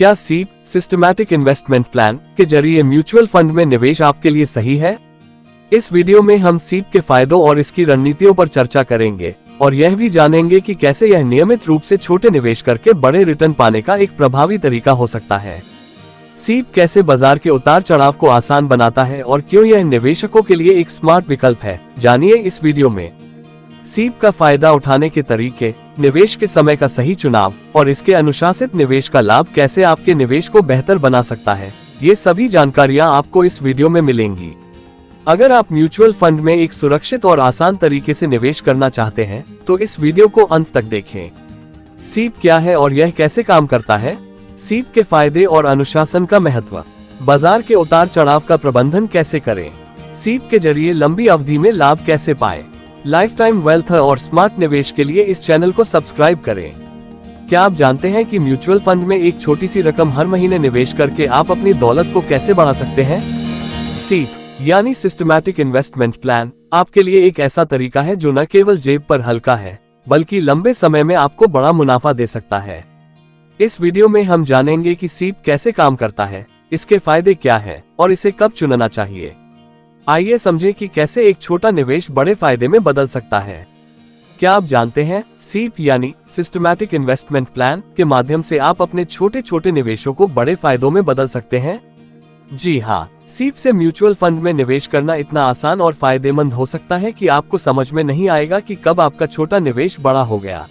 क्या सीप systematic investment plan के जरिए म्यूचुअल फंड में निवेश आपके लिए सही है? इस वीडियो में हम सीप के फायदों और इसकी रणनीतियों पर चर्चा करेंगे और यह भी जानेंगे कि कैसे यह नियमित रूप से छोटे निवेश करके बड़े रिटर्न पाने का एक प्रभावी तरीका हो सकता है। सीप कैसे बाजार के उतार चढ़ाव को आसान बनाता है और क्यों यह निवेशकों के लिए एक स्मार्ट विकल्प है, जानिए इस वीडियो में। सीप का फायदा उठाने के तरीके, निवेश के समय का सही चुनाव और इसके अनुशासित निवेश का लाभ कैसे आपके निवेश को बेहतर बना सकता है, ये सभी जानकारियां आपको इस वीडियो में मिलेंगी। अगर आप म्यूचुअल फंड में एक सुरक्षित और आसान तरीके से निवेश करना चाहते हैं तो इस वीडियो को अंत तक देखें। सीप क्या है और यह कैसे काम करता है? सीप के फायदे और अनुशासन का महत्व, बाजार के उतार चढ़ाव का प्रबंधन कैसे करें, सीप के जरिए लंबी अवधि में लाभ कैसे पाएं। लाइफ टाइम वेल्थ और स्मार्ट निवेश के लिए इस चैनल को सब्सक्राइब करें। क्या आप जानते हैं कि म्यूचुअल फंड में एक छोटी सी रकम हर महीने निवेश करके आप अपनी दौलत को कैसे बढ़ा सकते हैं? सीप यानी सिस्टमैटिक इन्वेस्टमेंट प्लान आपके लिए एक ऐसा तरीका है जो न केवल जेब पर हल्का है बल्कि लंबे समय में आपको बड़ा मुनाफा दे सकता है। इस वीडियो में हम जानेंगे कि सीप कैसे काम करता है, इसके फायदे क्या है और इसे कब चुनना चाहिए। आइए समझें कि कैसे एक छोटा निवेश बड़े फायदे में बदल सकता है। क्या आप जानते हैं, सीप यानी सिस्टमैटिक इन्वेस्टमेंट प्लान के माध्यम से आप अपने छोटे छोटे निवेशों को बड़े फायदों में बदल सकते हैं। जी हाँ, सीप से म्यूचुअल फंड में निवेश करना इतना आसान और फायदेमंद हो सकता है कि आपको समझ में नहीं आएगा कि कब आपका छोटा निवेश बड़ा हो गया।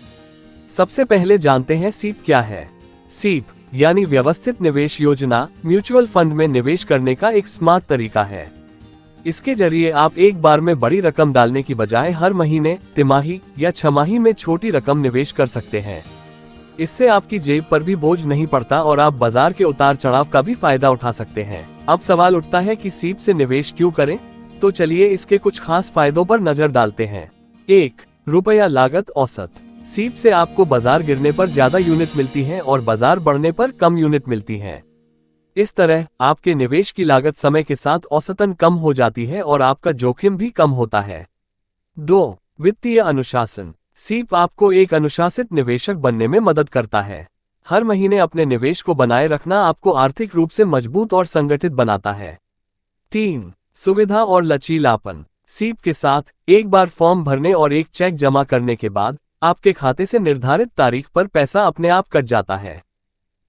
सबसे पहले जानते हैं सीप क्या है। सीप यानी व्यवस्थित निवेश योजना म्यूचुअल फंड में निवेश करने का एक स्मार्ट तरीका है। इसके जरिए आप एक बार में बड़ी रकम डालने की बजाय हर महीने, तिमाही या छमाही में छोटी रकम निवेश कर सकते हैं। इससे आपकी जेब पर भी बोझ नहीं पड़ता और आप बाजार के उतार चढ़ाव का भी फायदा उठा सकते हैं। अब सवाल उठता है कि सीप से निवेश क्यों करें? तो चलिए इसके कुछ खास फायदों पर नजर डालते हैं। 1. रुपया लागत औसत। सीप से आपको बाजार गिरने पर ज्यादा यूनिट मिलती है और बाजार बढ़ने पर कम यूनिट मिलती है। इस तरह आपके निवेश की लागत समय के साथ औसतन कम हो जाती है और आपका जोखिम भी कम होता है। 2. वित्तीय अनुशासन। सीप आपको एक अनुशासित निवेशक बनने में मदद करता है। हर महीने अपने निवेश को बनाए रखना आपको आर्थिक रूप से मजबूत और संगठित बनाता है। 3. सुविधा और लचीलापन। सीप के साथ एक बार फॉर्म भरने और एक चेक जमा करने के बाद आपके खाते से निर्धारित तारीख पर पैसा अपने आप कट जाता है।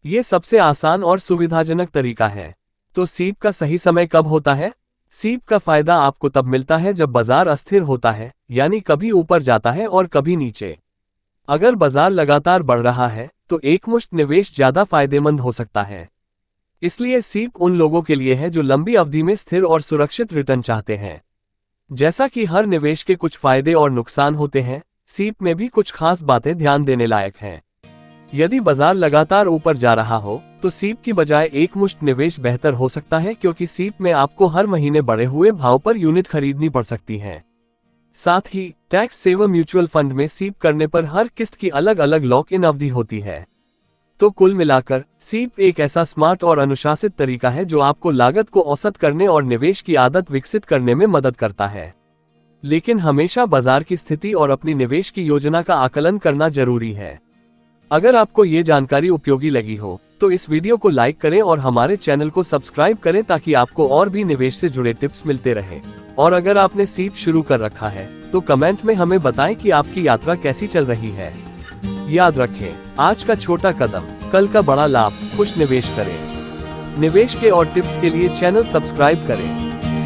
ये सबसे आसान और सुविधाजनक तरीका है। तो सीप का सही समय कब होता है? सीप का फायदा आपको तब मिलता है जब बाजार अस्थिर होता है, यानी कभी ऊपर जाता है और कभी नीचे। अगर बाजार लगातार बढ़ रहा है तो एकमुश्त निवेश ज्यादा फायदेमंद हो सकता है। इसलिए सीप उन लोगों के लिए है जो लंबी अवधि में स्थिर और सुरक्षित रिटर्न चाहते हैं। जैसा कि हर निवेश के कुछ फायदे और नुकसान होते हैं, सीप में भी कुछ खास बातें ध्यान देने लायक हैं। यदि बाजार लगातार ऊपर जा रहा हो तो सीप की बजाय एकमुश्त निवेश बेहतर हो सकता है, क्योंकि सीप में आपको हर महीने बढ़े हुए भाव पर यूनिट खरीदनी पड़ सकती है। साथ ही टैक्स सेवर म्यूचुअल फंड में सीप करने पर हर किस्त की अलग अलग लॉक इन अवधि होती है। तो कुल मिलाकर सीप एक ऐसा स्मार्ट और अनुशासित तरीका है जो आपको लागत को औसत करने और निवेश की आदत विकसित करने में मदद करता है। लेकिन हमेशा बाजार की स्थिति और अपनी निवेश की योजना का आकलन करना जरूरी है। अगर आपको ये जानकारी उपयोगी लगी हो तो इस वीडियो को लाइक करें और हमारे चैनल को सब्सक्राइब करें ताकि आपको और भी निवेश से जुड़े टिप्स मिलते रहें। और अगर आपने सीप शुरू कर रखा है तो कमेंट में हमें बताएं कि आपकी यात्रा कैसी चल रही है। याद रखें, आज का छोटा कदम कल का बड़ा लाभ। खुश निवेश करें। निवेश के और टिप्स के लिए चैनल सब्सक्राइब करें।